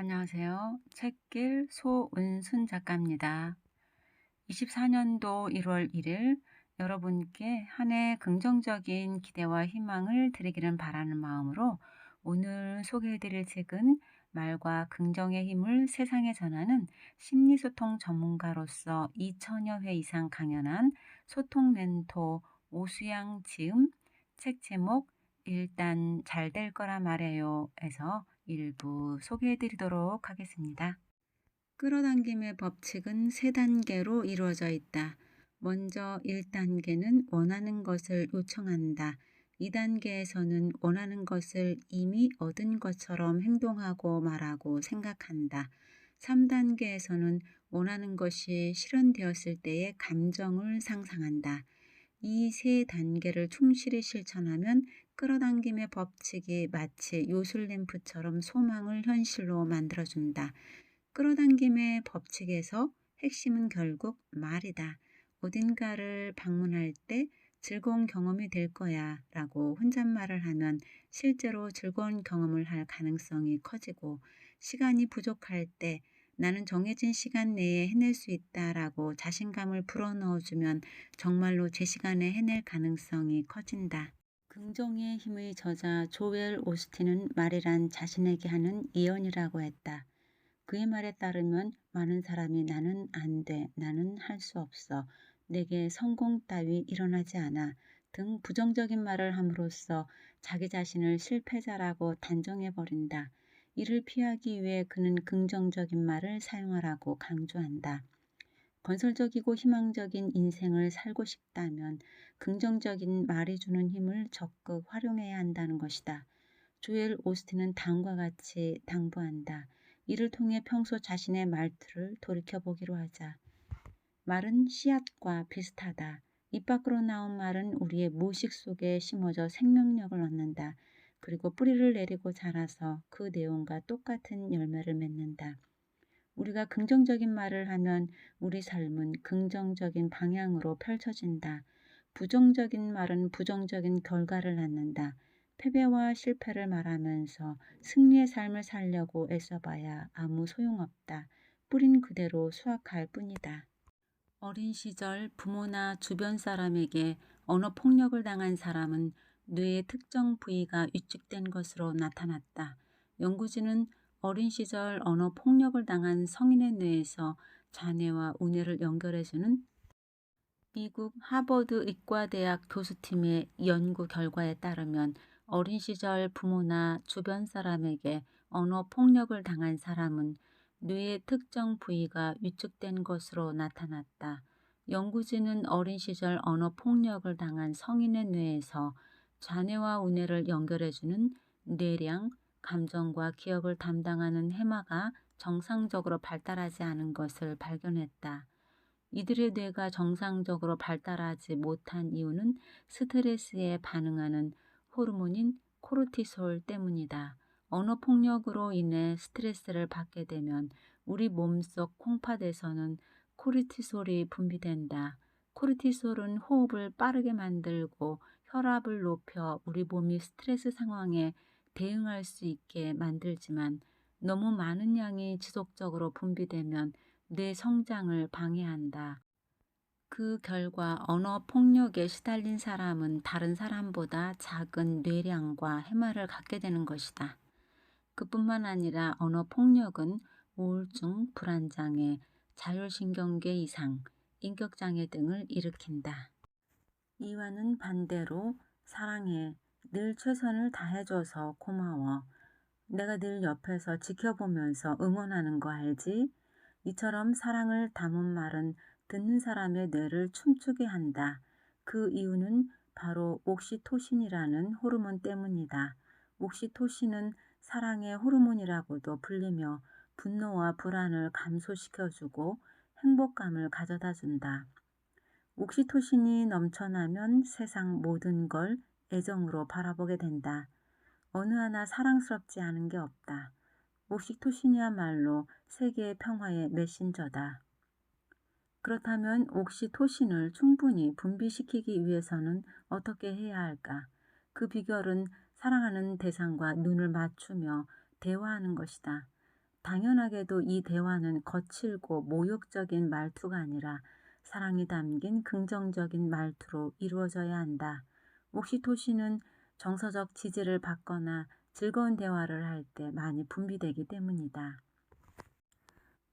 안녕하세요. 책길 소은순 작가입니다. 24년도 1월 1일 여러분께 한 해 긍정적인 기대와 희망을 드리기를 바라는 마음으로 오늘 소개해드릴 책은 말과 긍정의 힘을 세상에 전하는 심리소통 전문가로서 2000여 회 이상 강연한 소통 멘토 오수양 지음, 책 제목 일단 잘 될 거라 말해요에서 일부 소개해드리도록 하겠습니다. 끌어당김의 법칙은 세 단계로 이루어져 있다. 먼저 1단계는 원하는 것을 요청한다. 2단계에서는 원하는 것을 이미 얻은 것처럼 행동하고 말하고 생각한다. 3단계에서는 원하는 것이 실현되었을 때의 감정을 상상한다. 이 세 단계를 충실히 실천하면 끌어당김의 법칙이 마치 요술램프처럼 소망을 현실로 만들어준다. 끌어당김의 법칙에서 핵심은 결국 말이다. 어딘가를 방문할 때 즐거운 경험이 될 거야 라고 혼잣말을 하면 실제로 즐거운 경험을 할 가능성이 커지고, 시간이 부족할 때 나는 정해진 시간 내에 해낼 수 있다라고 자신감을 불어넣어주면 정말로 제 시간에 해낼 가능성이 커진다. 긍정의 힘의 저자 조엘 오스틴은 말이란 자신에게 하는 예언이라고 했다. 그의 말에 따르면 많은 사람이 나는 안 돼, 나는 할 수 없어, 내게 성공 따위 일어나지 않아 등 부정적인 말을 함으로써 자기 자신을 실패자라고 단정해버린다. 이를 피하기 위해 그는 긍정적인 말을 사용하라고 강조한다. 건설적이고 희망적인 인생을 살고 싶다면 긍정적인 말이 주는 힘을 적극 활용해야 한다는 것이다. 조엘 오스틴은 다음과 같이 당부한다. 이를 통해 평소 자신의 말투를 돌이켜보기로 하자. 말은 씨앗과 비슷하다. 입 밖으로 나온 말은 우리의 무의식 속에 심어져 생명력을 얻는다. 그리고 뿌리를 내리고 자라서 그 내용과 똑같은 열매를 맺는다. 우리가 긍정적인 말을 하면 우리 삶은 긍정적인 방향으로 펼쳐진다. 부정적인 말은 부정적인 결과를 낳는다. 패배와 실패를 말하면서 승리의 삶을 살려고 애써봐야 아무 소용없다. 뿌린 그대로 수확할 뿐이다. 어린 시절 부모나 주변 사람에게 언어 폭력을 당한 사람은 뇌의 특정 부위가 위축된 것으로 나타났다. 연구진은 어린 시절 언어 폭력을 당한 성인의 뇌에서 자뇌와 우뇌를 연결해주는 미국 하버드 의과대학 교수팀의 연구 결과에 따르면 어린 시절 부모나 주변 사람에게 언어 폭력을 당한 사람은 뇌의 특정 부위가 위축된 것으로 나타났다. 연구진은 어린 시절 언어 폭력을 당한 성인의 뇌에서 좌뇌와 우뇌를 연결해주는 뇌량, 감정과 기억을 담당하는 해마가 정상적으로 발달하지 않은 것을 발견했다. 이들의 뇌가 정상적으로 발달하지 못한 이유는 스트레스에 반응하는 호르몬인 코르티솔 때문이다. 언어 폭력으로 인해 스트레스를 받게 되면 우리 몸속 콩팥에서는 코르티솔이 분비된다. 코르티솔은 호흡을 빠르게 만들고 혈압을 높여 우리 몸이 스트레스 상황에 대응할 수 있게 만들지만, 너무 많은 양이 지속적으로 분비되면 뇌 성장을 방해한다. 그 결과 언어 폭력에 시달린 사람은 다른 사람보다 작은 뇌량과 해마를 갖게 되는 것이다. 그뿐만 아니라 언어 폭력은 우울증, 불안장애, 자율신경계 이상, 인격장애 등을 일으킨다. 이와는 반대로 사랑해, 늘 최선을 다해줘서 고마워, 내가 늘 옆에서 지켜보면서 응원하는 거 알지? 이처럼 사랑을 담은 말은 듣는 사람의 뇌를 춤추게 한다. 그 이유는 바로 옥시토신이라는 호르몬 때문이다. 옥시토신은 사랑의 호르몬이라고도 불리며 분노와 불안을 감소시켜주고 행복감을 가져다 준다. 옥시토신이 넘쳐나면 세상 모든 걸 애정으로 바라보게 된다. 어느 하나 사랑스럽지 않은 게 없다. 옥시토신이야말로 세계의 평화의 메신저다. 그렇다면 옥시토신을 충분히 분비시키기 위해서는 어떻게 해야 할까? 그 비결은 사랑하는 대상과 눈을 맞추며 대화하는 것이다. 당연하게도 이 대화는 거칠고 모욕적인 말투가 아니라 사랑이 담긴 긍정적인 말투로 이루어져야 한다. 옥시토신은 정서적 지지를 받거나 즐거운 대화를 할 때 많이 분비되기 때문이다.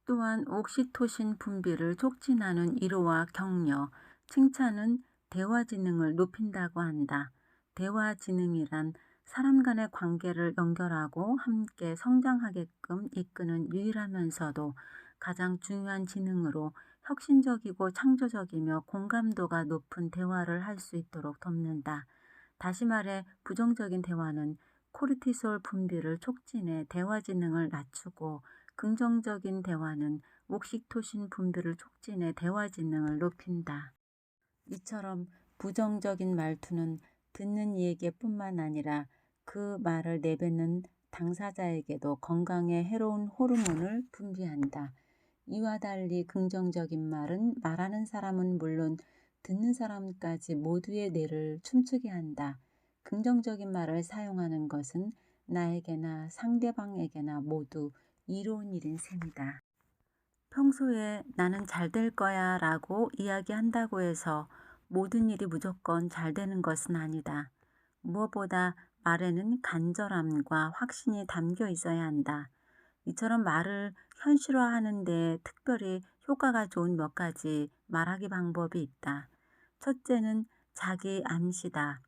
또한 옥시토신 분비를 촉진하는 위로와 격려, 칭찬은 대화 지능을 높인다고 한다. 대화 지능이란 사람 간의 관계를 연결하고 함께 성장하게끔 이끄는 유일하면서도 가장 중요한 지능으로 혁신적이고 창조적이며 공감도가 높은 대화를 할 수 있도록 돕는다. 다시 말해 부정적인 대화는 코르티솔 분비를 촉진해 대화 지능을 낮추고, 긍정적인 대화는 옥시토신 분비를 촉진해 대화 지능을 높인다. 이처럼 부정적인 말투는 듣는 이에게 뿐만 아니라 그 말을 내뱉는 당사자에게도 건강에 해로운 호르몬을 분비한다. 이와 달리 긍정적인 말은 말하는 사람은 물론 듣는 사람까지 모두의 뇌를 춤추게 한다. 긍정적인 말을 사용하는 것은 나에게나 상대방에게나 모두 이로운 일인 셈이다. 평소에 나는 잘 될 거야 라고 이야기한다고 해서 모든 일이 무조건 잘 되는 것은 아니다. 무엇보다 말에는 간절함과 확신이 담겨 있어야 한다. 이처럼 말을 현실화하는 데 특별히 효과가 좋은 몇 가지 말하기 방법이 있다. 첫째는 자기 암시다.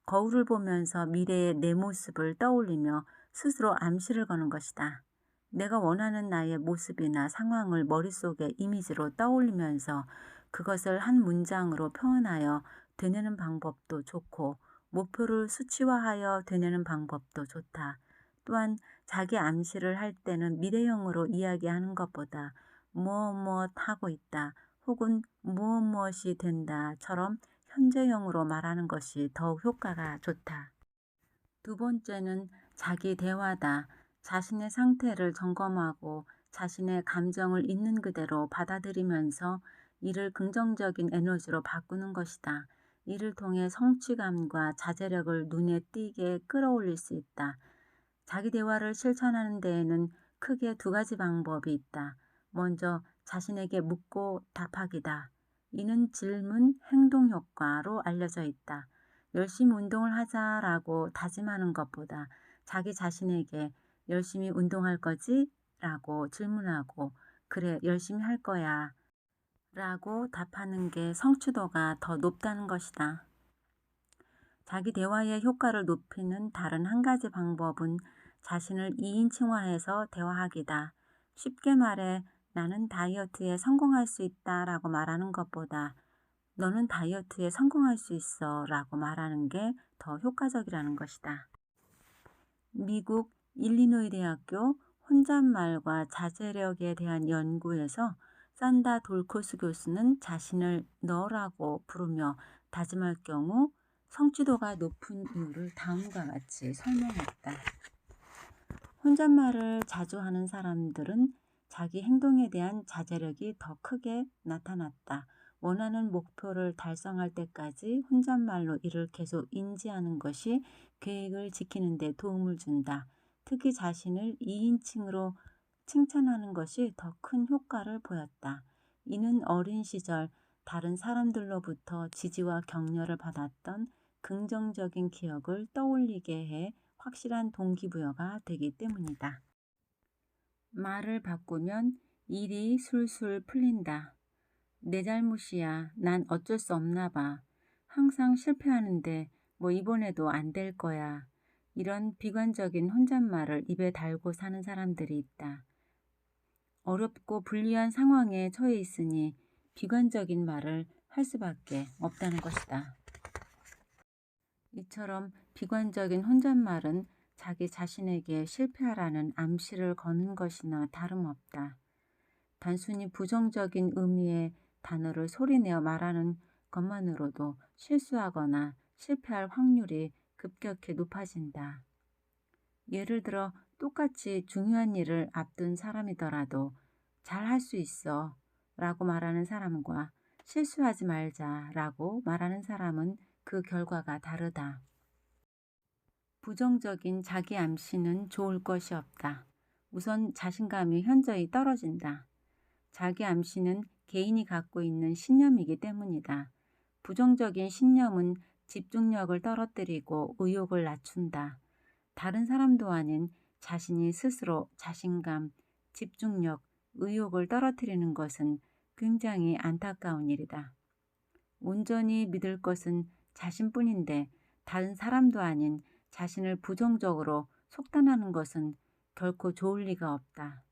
거울을 보면서 미래의 내 모습을 떠올리며 스스로 암시를 거는 것이다. 내가 원하는 나의 모습이나 상황을 머릿속에 이미지로 떠올리면서 그것을 한 문장으로 표현하여 되뇌는 방법도 좋고, 목표를 수치화하여 되뇌는 방법도 좋다. 또한 자기 암시를 할 때는 미래형으로 이야기하는 것보다 무엇 하고 있다 혹은 무엇이 된다처럼 현재형으로 말하는 것이 더욱 효과가 좋다. 두 번째는 자기 대화다. 자신의 상태를 점검하고 자신의 감정을 있는 그대로 받아들이면서 이를 긍정적인 에너지로 바꾸는 것이다. 이를 통해 성취감과 자제력을 눈에 띄게 끌어올릴 수 있다. 자기 대화를 실천하는 데에는 크게 두 가지 방법이 있다. 먼저 자신에게 묻고 답하기다. 이는 질문, 행동 효과로 알려져 있다. 열심히 운동을 하자라고 다짐하는 것보다 자기 자신에게 열심히 운동할 거지? 라고 질문하고, 그래, 열심히 할 거야 라고 답하는 게 성취도가 더 높다는 것이다. 자기 대화의 효과를 높이는 다른 한 가지 방법은 자신을 2인칭화해서 대화하기다. 쉽게 말해 나는 다이어트에 성공할 수 있다 라고 말하는 것보다 너는 다이어트에 성공할 수 있어 라고 말하는 게 더 효과적이라는 것이다. 미국 일리노이 대학교 혼잣말과 자제력에 대한 연구에서 산다 돌코스 교수는 자신을 너라고 부르며 다짐할 경우 성취도가 높은 이유를 다음과 같이 설명했다. 혼잣말을 자주 하는 사람들은 자기 행동에 대한 자제력이 더 크게 나타났다. 원하는 목표를 달성할 때까지 혼잣말로 이를 계속 인지하는 것이 계획을 지키는 데 도움을 준다. 특히 자신을 2인칭으로 칭찬하는 것이 더 큰 효과를 보였다. 이는 어린 시절 다른 사람들로부터 지지와 격려를 받았던 긍정적인 기억을 떠올리게 해 확실한 동기부여가 되기 때문이다. 말을 바꾸면 일이 술술 풀린다. 내 잘못이야. 난 어쩔 수 없나 봐. 항상 실패하는데 뭐 이번에도 안 될 거야. 이런 비관적인 혼잣말을 입에 달고 사는 사람들이 있다. 어렵고 불리한 상황에 처해 있으니 비관적인 말을 할 수밖에 없다는 것이다. 이처럼 비관적인 혼잣말은 자기 자신에게 실패하라는 암시를 거는 것이나 다름없다. 단순히 부정적인 의미의 단어를 소리내어 말하는 것만으로도 실수하거나 실패할 확률이 급격히 높아진다. 예를 들어 똑같이 중요한 일을 앞둔 사람이더라도 잘 할 수 있어 라고 말하는 사람과 실수하지 말자 라고 말하는 사람은 그 결과가 다르다. 부정적인 자기 암시는 좋을 것이 없다. 우선 자신감이 현저히 떨어진다. 자기 암시는 개인이 갖고 있는 신념이기 때문이다. 부정적인 신념은 집중력을 떨어뜨리고 의욕을 낮춘다. 다른 사람도 아닌 자신이 스스로 자신감, 집중력, 의욕을 떨어뜨리는 것은 굉장히 안타까운 일이다. 온전히 믿을 것은 자신뿐인데 다른 사람도 아닌 자신을 부정적으로 속단하는 것은 결코 좋을 리가 없다.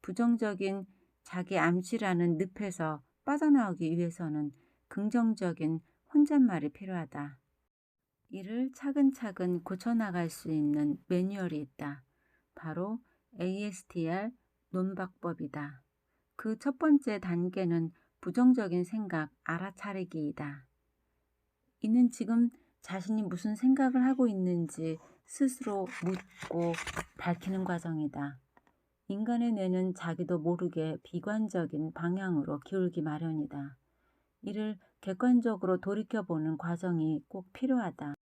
부정적인 자기 암시라는 늪에서 빠져나오기 위해서는 긍정적인 혼잣말이 필요하다. 이를 차근차근 고쳐나갈 수 있는 매뉴얼이 있다. 바로 ASTR 논박법이다. 그 첫 번째 단계는 부정적인 생각 알아차리기이다. 이는 지금 자신이 무슨 생각을 하고 있는지 스스로 묻고 밝히는 과정이다. 인간의 뇌는 자기도 모르게 비관적인 방향으로 기울기 마련이다. 이를 객관적으로 돌이켜보는 과정이 꼭 필요하다.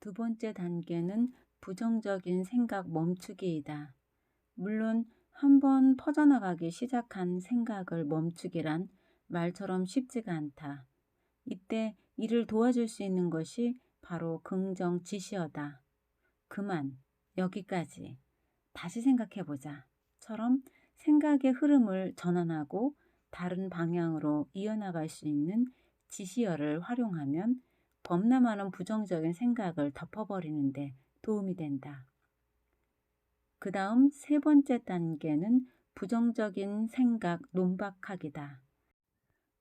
두 번째 단계는 부정적인 생각 멈추기이다. 물론 한번 퍼져나가기 시작한 생각을 멈추기란 말처럼 쉽지가 않다. 이때 이를 도와줄 수 있는 것이 바로 긍정 지시어다. 그만, 여기까지, 다시 생각해보자 처럼 생각의 흐름을 전환하고 다른 방향으로 이어나갈 수 있는 지시어를 활용하면 범람하는 부정적인 생각을 덮어버리는데 도움이 된다. 그 다음 세 번째 단계는 부정적인 생각 논박하기다.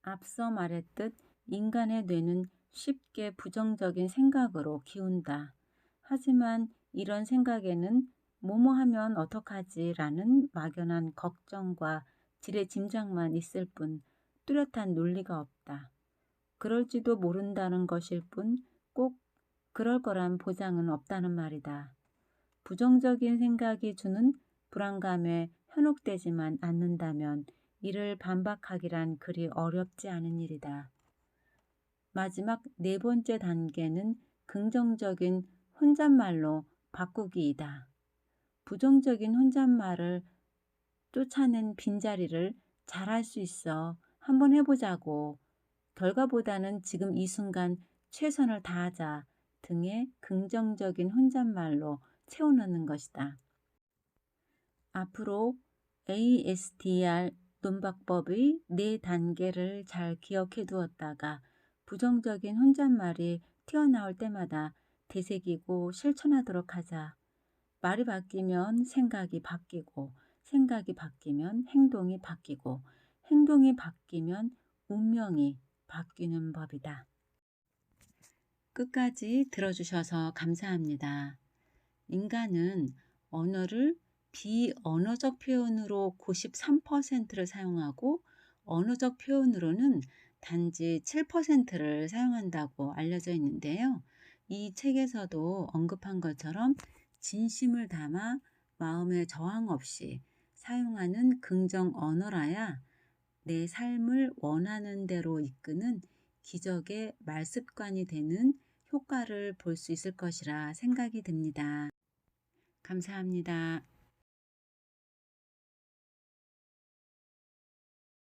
앞서 말했듯 인간의 뇌는 쉽게 부정적인 생각으로 기운다. 하지만 이런 생각에는 뭐뭐 하면 어떡하지 라는 막연한 걱정과 지레짐작만 있을 뿐 뚜렷한 논리가 없다. 그럴지도 모른다는 것일 뿐 꼭 그럴 거란 보장은 없다는 말이다. 부정적인 생각이 주는 불안감에 현혹되지만 않는다면 이를 반박하기란 그리 어렵지 않은 일이다. 마지막 네 번째 단계는 긍정적인 혼잣말로 바꾸기이다. 부정적인 혼잣말을 쫓아낸 빈자리를 잘할 수 있어. 한번 해보자고. 결과보다는 지금 이 순간 최선을 다하자 등의 긍정적인 혼잣말로 채워넣는 것이다. 앞으로 ASTR 논박법의 4단계를 잘 기억해 두었다가 부정적인 혼잣말이 튀어나올 때마다 되새기고 실천하도록 하자. 말이 바뀌면 생각이 바뀌고, 생각이 바뀌면 행동이 바뀌고, 행동이 바뀌면 운명이 바뀌는 법이다. 끝까지 들어주셔서 감사합니다. 인간은 언어를 비언어적 표현으로 93%를 사용하고 언어적 표현으로는 단지 7%를 사용한다고 알려져 있는데요. 이 책에서도 언급한 것처럼 진심을 담아 마음의 저항 없이 사용하는 긍정 언어라야 내 삶을 원하는 대로 이끄는 기적의 말습관이 되는 효과를 볼 수 있을 것이라 생각이 듭니다. 감사합니다.